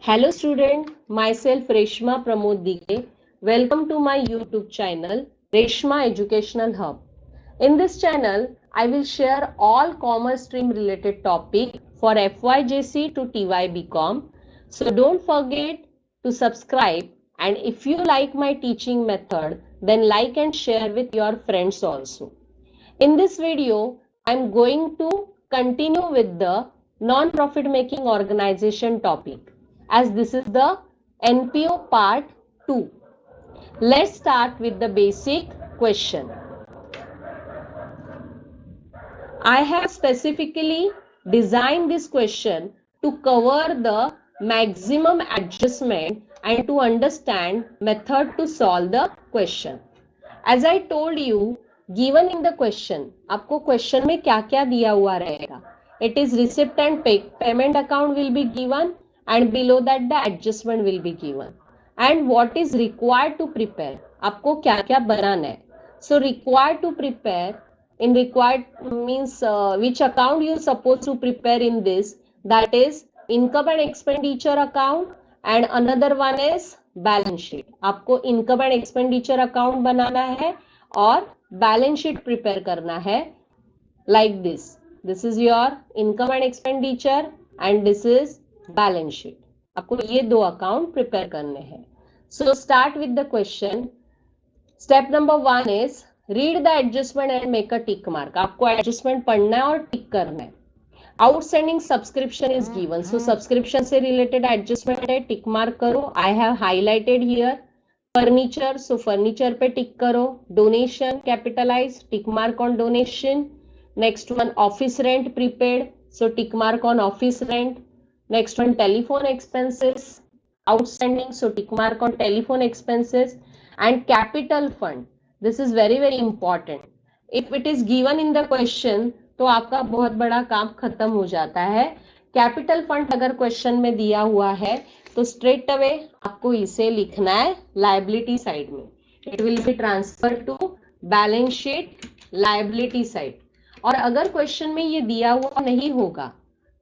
Hello student, myself Reshma Pramod Dige. Welcome to my YouTube channel Reshma Educational Hub. In this channel, I will share all commerce stream related topic for FYJC to TY BCom. So don't forget to subscribe, and if you like my teaching method, then like and share with your friends also. In this video, I am going to continue with the non-profit making organization topic, as this is the NPO part 2. Let's start with the basic question. I have specifically designed this question to cover the maximum adjustment and to understand method to solve the question. As I told you, given in the question, आपको question में क्या क्या दिया हुआ रहेगा. It is receipt and payment account will be given, and below that the adjustment will be given. And what is required to prepare, आपको क्या क्या बनाना है. So required to prepare, in required means which account you supposed to prepare in this, that is income and expenditure account, and another one is balance sheet. आपको income and expenditure account बनाना है और balance sheet prepare करना है. Like this is your income and expenditure and this is balance sheet. आपको ये दो account prepare करने हैं. So start with the question. Step number 1 is read the adjustment and make a tick mark. आपको adjustment पढ़ना है और टिक करना है. Outstanding subscription is given, so subscription से रिलेटेड एडजस्टमेंट है, टिक मार्क करो. I have highlighted here. Furniture, so furniture पे टिक करो. Donation capitalise, tick mark on donation. Next one office rent prepaid, so tick mark on office rent. Next one telephone expenses outstanding, so tick mark on telephone expenses. And capital fund, this is very very important. If it is given in the question तो आपका बहुत बड़ा काम खत्म हो जाता है. Capital fund अगर क्वेश्चन में दिया हुआ है तो स्ट्रेट अवे आपको इसे लिखना है लायबिलिटी साइड में. It will be transfer to balance sheet liability side. और अगर क्वेश्चन में ये दिया हुआ नहीं होगा,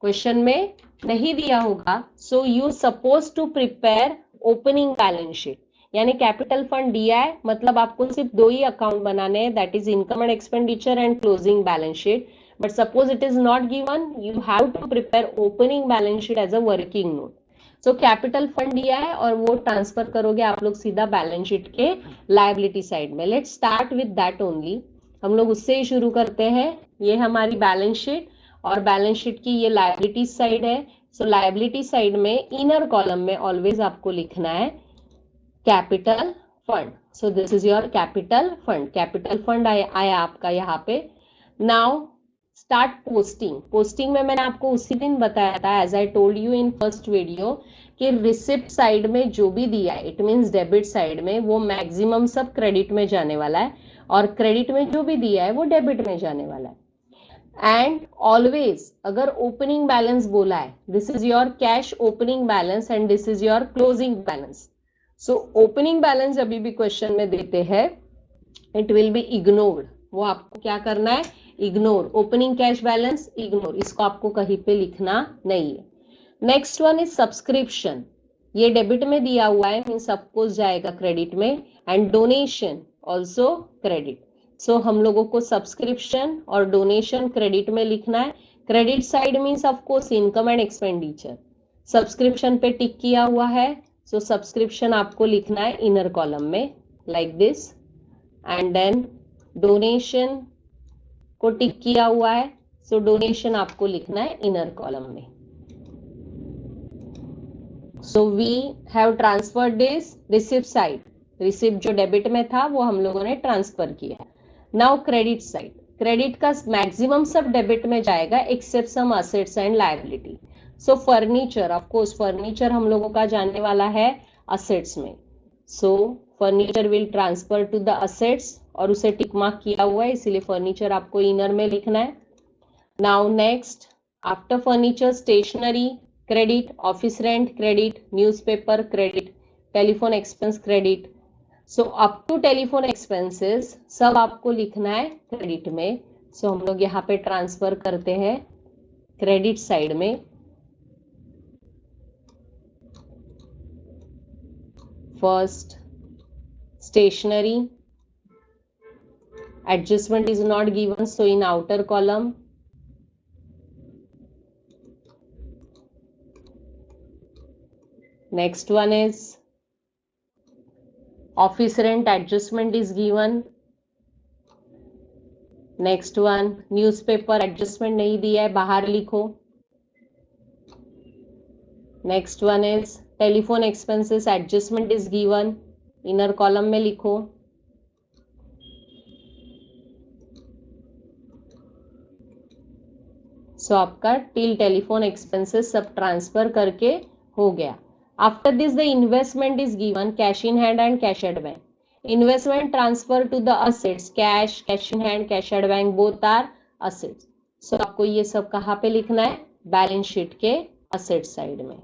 क्वेश्चन में नहीं दिया होगा, so you suppose to prepare opening balance sheet. यानी कैपिटल फंड दिया है, मतलब आपको सिर्फ दो ही अकाउंट बनाने हैं, that is income and expenditure and closing balance sheet. But suppose it is not given, you have to prepare opening balance sheet as a working note. So capital fund दिया है और वो ट्रांसफर करोगे आप लोग सीधा बैलेंस शीट के liability side में. Let's start with that only. हम लोग उससे ही शुरू करते हैं. ये हमारी बैलेंस शीट और बैलेंस शीट की ये लायबिलिटी साइड है. सो लायबिलिटी साइड में इनर कॉलम में ऑलवेज आपको लिखना है capital fund. So this is your capital fund. Capital fund आया आपका यहाँ पे. Now start posting. पोस्टिंग में मैंने आपको उसी दिन बताया था, as I told you in first video, कि रिसिप्ट साइड में जो भी दिया है, इट मींस डेबिट साइड में, वो मैक्सिमम सब क्रेडिट में जाने वाला है और क्रेडिट में जो भी दिया है वो डेबिट में जाने वाला है. एंड ऑलवेज अगर ओपनिंग बैलेंस बोला है, this is your cash opening balance and this is your closing balance. So opening balance अभी भी क्वेश्चन में देते हैं, इट विल बी इग्नोर्ड. वो आपको क्या करना है, ignore. Opening cash balance ignore, इसको आपको कहीं पे लिखना नहीं है. Next one is subscription. ये डेबिट में दिया हुआ है, मीन सबको जाएगा क्रेडिट में. And donation also credit. So हम लोगों को सब्सक्रिप्शन और डोनेशन क्रेडिट में लिखना है. Credit side means of course income and expenditure. Subscription पे टिक किया हुआ है, सो सब्सक्रिप्शन आपको लिखना है इनर कॉलम में like this. And then donation को टिक किया हुआ है, सो डोनेशन आपको लिखना है इनर कॉलम में. So we have transferred this receipt side. Receipt जो डेबिट में था वो हम लोगों ने ट्रांसफर किया. Now credit side. क्रेडिट का मैक्सिमम सब डेबिट में जाएगा except some assets and liability. So furniture, of course furniture हम लोगों का जाने वाला है असेट्स में. So furniture will transfer to the assets और उसे टिक मार्क किया हुआ है, इसीलिए फर्नीचर आपको इनर में लिखना है. Now next, after furniture stationery credit, office rent credit, newspaper credit, telephone expense credit. So up to telephone expenses सब आपको लिखना है क्रेडिट में. सो हम लोग यहाँ पे ट्रांसफर करते हैं क्रेडिट साइड में. First, stationery. Adjustment is not given, so in outer column. Next one is office rent, adjustment is given. Next one, newspaper, adjustment नहीं दिया है, बाहर लिखो. Next one is telephone expenses, adjustment is given, inner column में लिखो. So आपका till telephone expenses सब transfer करके हो गया. After this the investment is given, cash in hand and cash at bank. Investment transfer to the assets, cash, cash in hand, cash at bank, both are assets. So आपको ये सब कहाँ पे लिखना है? बैलेंस शीट के asset side में.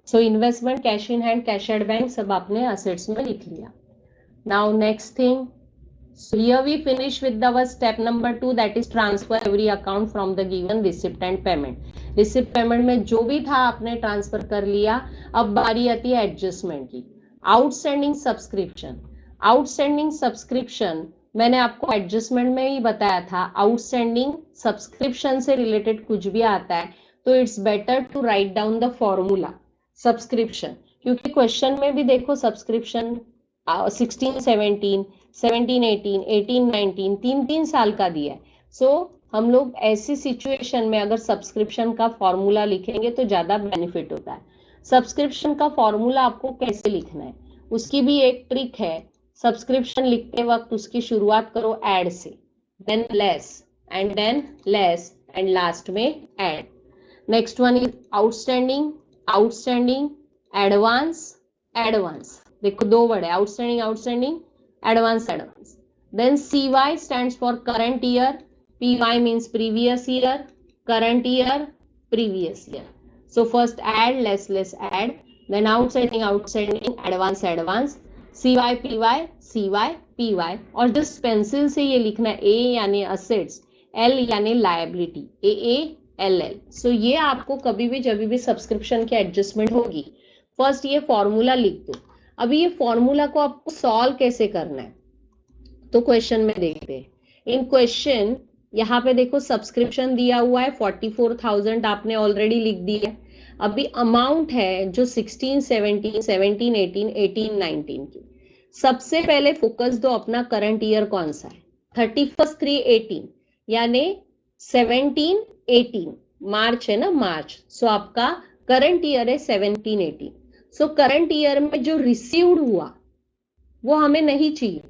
So investment, cash in hand, cash at bank सब आपने assets में लिख लिया. Now next thing, so here we finish with our step number 2, that is transfer every account from the given receipt and payment. Receipt payment में जो भी था आपने ट्रांसफर कर लिया. अब बारी आती है एडजस्टमेंट की. Outstanding subscription. आउटस्टैंडिंग सब्सक्रिप्शन मैंने आपको एडजस्टमेंट में ही बताया था. आउटस्टैंडिंग सब्सक्रिप्शन से रिलेटेड कुछ भी आता है तो it's better to write down the formula subscription, क्योंकि क्वेश्चन में भी देखो सब्सक्रिप्शन 16, 17, 17, 18, 18, 19 3 साल का दिया है. सो हम लोग ऐसी सिचुएशन में अगर सब्सक्रिप्शन का फॉर्मूला लिखेंगे तो ज्यादा बेनिफिट होता है. सब्सक्रिप्शन का फॉर्मूला आपको कैसे लिखना है उसकी भी एक ट्रिक है. सब्सक्रिप्शन लिखते वक्त उसकी शुरुआत करो ऐड से, देन लेस एंड लास्ट में add. Next one is outstanding. Outstanding, advance, advance. देखो दो वर्ड है, outstanding, advance. Then CY stands for current year, PY means previous year, current year, previous year. So first add, less add, then outstanding, advance, CY PY. और just pencil से ये लिखना है A यानी assets, L यानी liability, AALL. सो ये आपको कभी भी जब भी सब्सक्रिप्शन की एडजस्टमेंट होगी फर्स्ट ये फॉर्मूला लिख दो. अभी ये फॉर्मूला को आपको सॉल्व कैसे करना है तो क्वेश्चन में देखते हैं. इन क्वेश्चन यहाँ पे देखो सब्सक्रिप्शन दिया हुआ है 44,000 आपने ऑलरेडी लिख दिया है. अभी अमाउंट है जो 16, 17, 18, 19 की. सबसे पहले फोकस दो अपना करंट ईयर कौन सा है, 31/3/18 यानी 17, 18 मार्च है ना, मार्च. सो आपका करंट ईयर है 17, 18. सो करंट ईयर में जो रिसीव्ड हुआ वो हमें नहीं चाहिए.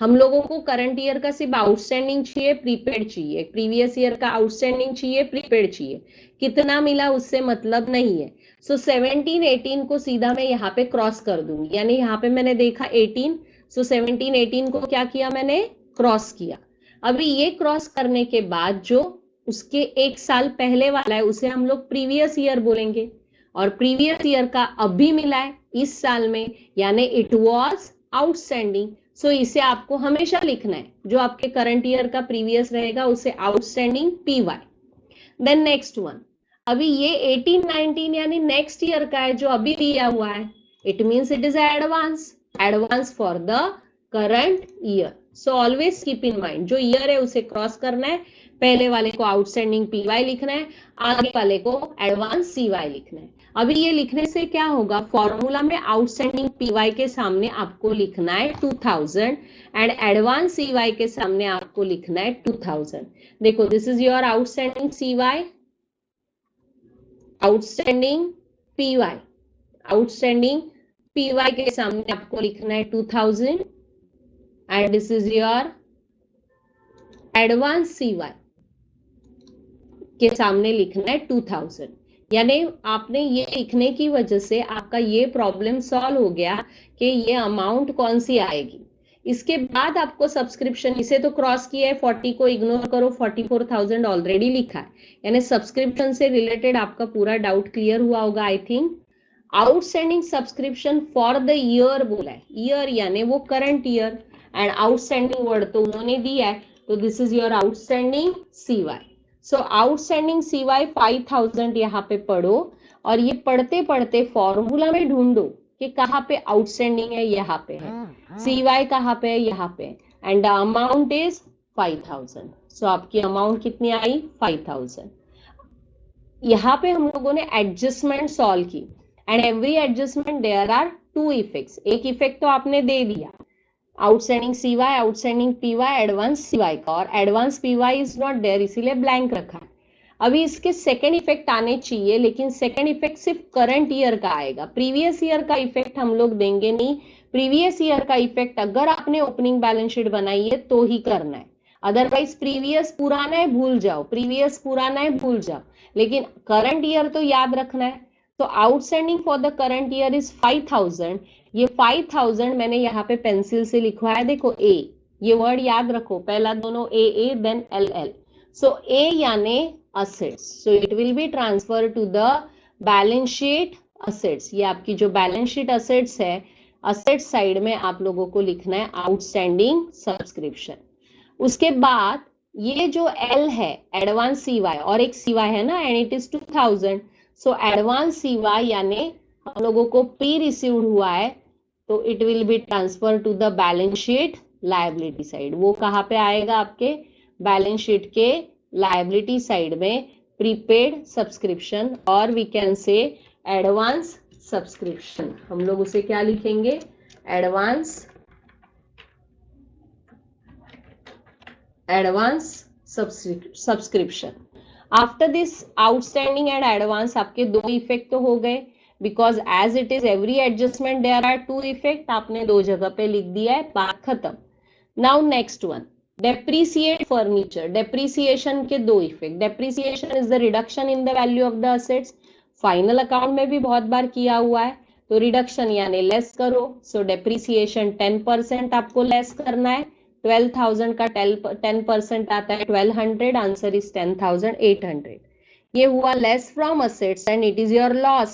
हम लोगों को करंट ईयर का सिर्फ आउटस्टैंडिंग चाहिए, प्रीपेड चाहिए. प्रीवियस ईयर का आउटस्टैंडिंग चाहिए, प्रीपेड चाहिए. कितना मिला उससे मतलब नहीं है. सो 17, 18 को सीधा मैं यहाँ पे क्रॉस कर दूंगी, यानी यहाँ पे मैंने देखा 18, सो 17, 18 को क्या किया मैंने, क्रॉस किया. अभी ये क्रॉस करने के बाद जो उसके एक साल पहले वाला है उसे हम लोग प्रीवियस ईयर बोलेंगे, और प्रीवियस ईयर का अभी मिला है इस साल में, यानी इट वाज आउटस्टैंडिंग. सो इसे आपको हमेशा लिखना है, जो आपके करंट ईयर का प्रीवियस रहेगा उसे outstanding PY. Then next one, अभी ये 18, 19 यानी नेक्स्ट ईयर का है जो अभी दिया हुआ है, it means it is advance for the current year. So always keep in mind जो ईयर है उसे क्रॉस करना है, पहले वाले को आउटस्टैंडिंग PY लिखना है, आगे वाले को एडवांस CY लिखना है. अभी ये लिखने से क्या होगा, फॉर्मूला में आउटस्टैंडिंग PY के सामने आपको लिखना है 2000 एंड एडवांस CY के सामने आपको लिखना है 2000. देखो this is your outstanding CY, outstanding PY के सामने आपको लिखना है 2000 and this is your advance CY के सामने लिखना है 2000. यानी आपने ये लिखने की वजह से आपका ये प्रॉब्लम सॉल्व हो गया कि ये अमाउंट कौन सी आएगी. इसके बाद आपको सब्सक्रिप्शन, इसे तो क्रॉस किया है, 40 को इग्नोर करो, 44,000 ऑलरेडी लिखा है, यानी सब्सक्रिप्शन से रिलेटेड आपका पूरा डाउट क्लियर हुआ होगा I think. Outstanding subscription for the year बोला है, ईयर यानी वो current year, and outstanding word तो उन्होंने दिया है, तो this is your outstanding CY. So outstanding CY 5000 यहाँ पे पढ़ो, और ये पढ़ते पढ़ते फॉर्मूला में ढूंढो कि कहाँ पे आउटस्टैंडिंग है, यहाँ पे है, CY कहाँ पे है, यहाँ पे, एंड द अमाउंट इज 5000. सो आपकी अमाउंट कितनी आई, 5000. यहाँ पे हम लोगों ने एडजस्टमेंट सॉल्व की, and every adjustment there are 2 effects. एक इफेक्ट तो आपने दे दिया, outstanding CY, outstanding PY, advance CY का, और advance PY is not there, इसीलिए ब्लैंक रखा है. अभी इसके सेकेंड इफेक्ट आने चाहिए, लेकिन सेकेंड इफेक्ट सिर्फ करंट ईयर का आएगा, प्रीवियस ईयर का इफेक्ट हम लोग देंगे नहीं. प्रीवियस ईयर का इफेक्ट अगर आपने ओपनिंग बैलेंस शीट बनाई है तो ही करना है, अदरवाइज प्रीवियस पुराना है भूल जाओ, प्रीवियस पुराना है भूल जाओ, लेकिन करंट ईयर तो याद रखना है. तो outstanding for the current year is 5000. ये 5000 मैंने यहाँ पे पेंसिल से लिखवा है, देखो ए, ये वर्ड याद रखो, पहला दोनों ए देन LL. सो ए यानी assets, so it will be transferred to the balance sheet assets. ये आपकी जो बैलेंस शीट assets है, assets साइड में आप लोगों को लिखना है आउटस्टैंडिंग सब्सक्रिप्शन. उसके बाद ये जो L है एडवांस CY, और एक CY है ना, and it is 2000. So advance CY यानी हम लोगों को प्री रिसीव्ड हुआ है, तो it will be transfer to the balance sheet liability side. वो कहाँ पे आएगा, आपके बैलेंस शीट के लायबिलिटी साइड में, प्रीपेड सब्सक्रिप्शन, और we can say advance subscription. हम लोग उसे क्या लिखेंगे, advance subscription. After this outstanding and advance आपके 2 इफेक्ट तो हो गए, because as it is every adjustment there are 2 effect, आपने 2 जगह पे लिख दिया है, बात खत्म. Now next one, depreciate furniture. Depreciation के 2 effect. Depreciation is the reduction in the value of the assets. Final account में भी बहुत बार किया हुआ है, तो रिडक्शन यानी लेस करो. सो डेप्रिसिएशन 10% आपको लेस करना है. 12,000 का 10% आता है 1200, आंसर इज 10,800. ये हुआ less from assets and it is your loss.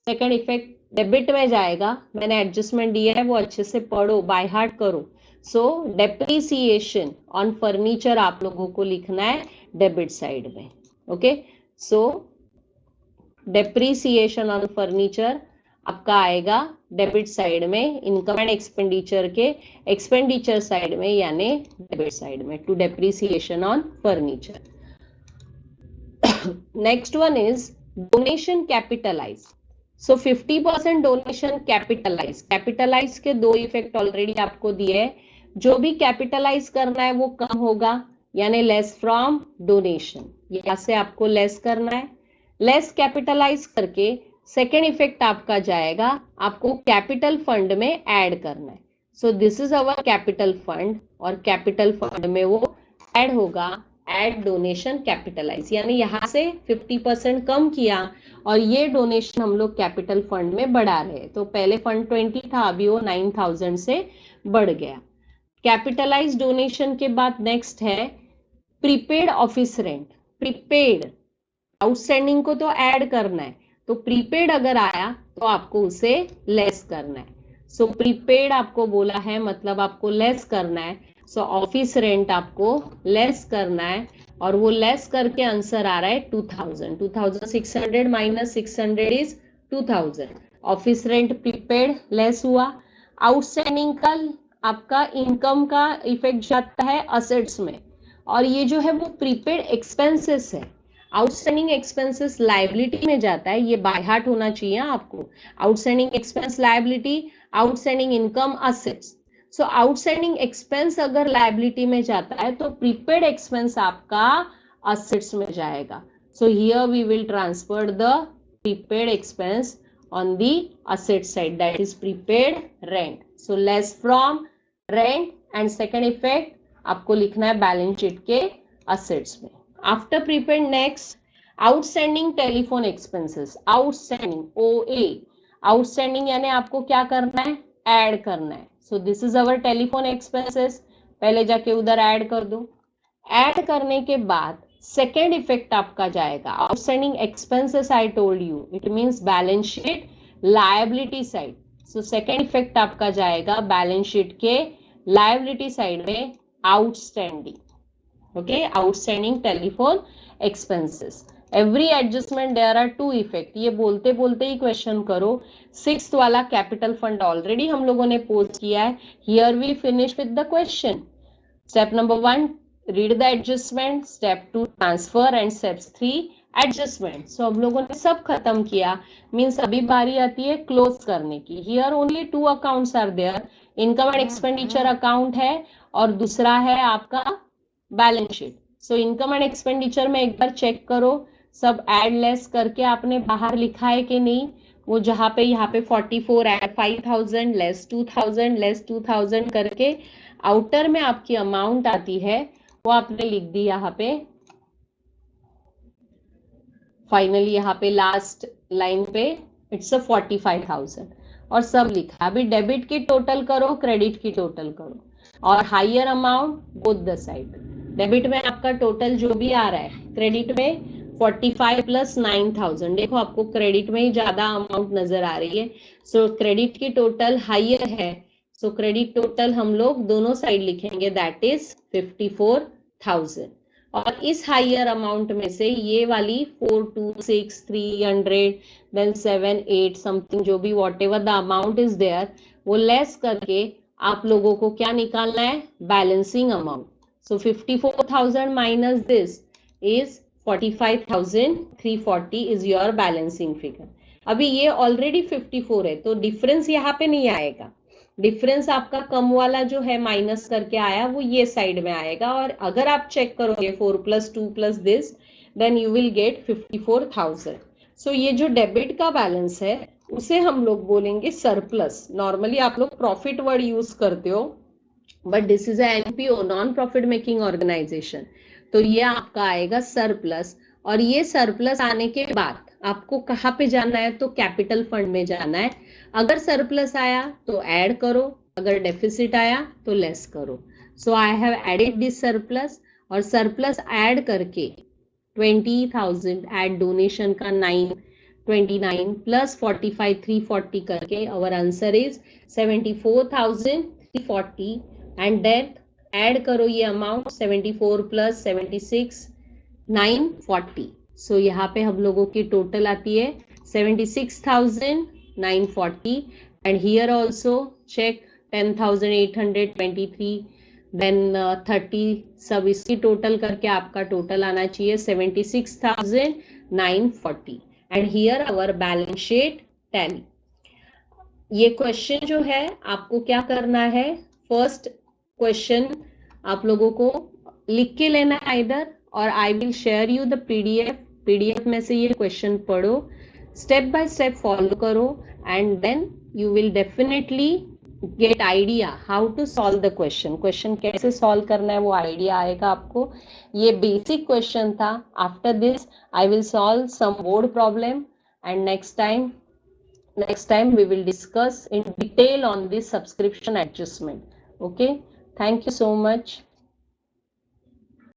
Second effect debit में जाएगा, मैंने एडजस्टमेंट दिया है वो अच्छे से पढ़ो, बाय हार्ट करो. सो डेप्रिसिएशन ऑन फर्नीचर आप लोगों को लिखना है डेबिट साइड में. Okay, so depreciation on furniture आपका आएगा डेबिट साइड में, इनकम एंड एक्सपेंडिचर के एक्सपेंडिचर साइड में यानी डेबिट साइड में, to depreciation on furniture. Next one is donation capitalise. So 50% donation capitalise. Capitalise के 2 इफेक्ट ऑलरेडी आपको दिए हैं. जो भी कैपिटलाइज करना है वो कम होगा, यानी लेस फ्रॉम डोनेशन. यहाँ से आपको लेस करना है. लेस कैपिटलाइज करके सेकेंड इफेक्ट आपका जाएगा, आपको कैपिटल फंड में ऐड करना है. So this is our capital fund, और कैपिटल फंड में वो ऐड होगा, ऐड डोनेशन कैपिटलाइज, यानी यहाँ से 50% कम किया और ये डोनेशन हम लोग कैपिटल फंड में बढ़ा रहे हैं. तो पहले फंड 20 था, अभी वो 9000 से बढ़ गया. कैपिटलाइज डोनेशन के बाद नेक्स्ट है prepaid office rent. Prepaid, outstanding को तो ऐड करना है, तो प्रीपेड अगर आया तो आपको उसे लेस करना है. सो प्रीपेड आपको बोला है, मतलब आपको लेस करना है. सो ऑफिस रेंट आपको लेस करना है, और वो लेस करके आंसर आ रहा है 2000. 2600 minus 600 is 2000. Office rent prepaid less हुआ. आउटस्टैंडिंग का आपका इनकम का इफेक्ट जाता है असेट्स में, और ये जो है वो प्रीपेड एक्सपेंसेस है. आउटस्टैंडिंग एक्सपेंसेस लायबिलिटी में जाता है, ये बाय हार्ट होना चाहिए आपको. Outstanding expense liability, outstanding income assets. So outstanding expense अगर लायबिलिटी में जाता है तो प्रीपेड एक्सपेंस आपका असेट्स में जाएगा. So here we will transfer the prepaid expense on the asset side, that is prepaid rent. So less from rent, and second effect आपको लिखना है बैलेंस शीट के assets में. After prepaid, next outstanding telephone expenses. Outstanding OA, outstanding यानी आपको क्या करना है, ऐड करना है. So this is our telephone expenses. पहले जाके उधर ऐड कर दो. ऐड करने के बाद सेकेंड इफेक्ट आपका जाएगा outstanding expenses. I told you it means balance sheet liability side, so second effect आपका जाएगा बैलेंस शीट के लायबिलिटी साइड में outstanding, okay, outstanding telephone expenses. Every adjustment there are two effect, ये बोलते बोलते ही क्वेश्चन करो। सिक्स्थ वाला कैपिटल फंड ऑलरेडी हम लोगों ने पोस्ट किया है। Here we finish with the question. Step number 1 read the adjustment, step 2 transfer and step 3 adjustment. So हम लोगों ने सब खत्म किया, मीन्स अभी बारी आती है क्लोज करने की। Here only 2 accounts are there, income and expenditure account है और दूसरा है आपका balance sheet. So income and expenditure में एक बार चेक करो सब एड लेस करके आपने बाहर लिखा है कि नहीं। वो जहाँ पे यहाँ पे 44 एड 5000 लेस 2000 लेस 2000 करके आउटर में आपकी अमाउंट आती है, वो आपने लिख दी यहाँ पे। फाइनली यहाँ पे लास्ट लाइन पे इट्स अ 45,000 और सब लिखा। अभी डेबिट की टोटल करो, क्रेडिट की टोटल करो और higher amount both the side. Debit में आपका टोटल जो भी आ रहा है, क्रेडिट में 45 प्लस 9,000, देखो आपको क्रेडिट में ही ज्यादा अमाउंट नजर आ रही है। सो क्रेडिट की टोटल हायर है, सो क्रेडिट टोटल हम लोग दोनों साइड लिखेंगे, दैट इज 54,000। और इस हायर अमाउंट में से ये वाली 426 300 देन 7 8 समथिंग जो भी whatever the amount is there, वो लेस करके आप लोगों को क्या निकालना है, balancing amount. So 54,000 minus this is 45,340 is your balancing figure. अभी ये ऑलरेडी 54 है तो डिफरेंस यहाँ पे नहीं आएगा, डिफरेंस आपका कम वाला जो है माइनस करके आया वो ये साइड में आएगा। और अगर आप चेक करोगे 4 + 2 + this then you will get 54,000। So ये जो डेबिट का बैलेंस है उसे हम लोग बोलेंगे सरप्लस। नॉर्मली आप लोग प्रॉफिट वर्ड यूज करते हो, but this is NPO, non profit making organisation, तो ये आपका आएगा सरप्लस। और ये सरप्लस आने के बाद आपको कहाँ पे जाना है, तो कैपिटल फंड में जाना है। अगर सरप्लस आया तो ऐड करो, अगर डेफिसिट आया तो लेस करो। So I have added this surplus, और सरप्लस ऐड करके 20,000 एड डोनेशन का 929 प्लस 45 340 करके our answer is 74,340। And then add करो ये अमाउंट 74 प्लस 76 940। सो यहाँ पे हम लोगों की टोटल आती है 76,940। And here also check 10,823 then 30, सब इसकी टोटल करके आपका टोटल आना चाहिए 76,940। And here our balance sheet tally. ये क्वेश्चन जो है आपको क्या करना है, फर्स्ट क्वेश्चन आप लोगों को लिख के लेना है इधर, और I will share you the PDF में से ये क्वेश्चन पढ़ो, स्टेप बाय स्टेप फॉलो करो, and then you will definitely get idea how to solve the question कैसे सॉल्व करना है वो आइडिया आएगा आपको। ये बेसिक क्वेश्चन था। After this I will solve some board problem, and next time we will discuss in detail on this subscription adjustment. Okay, thank you so much.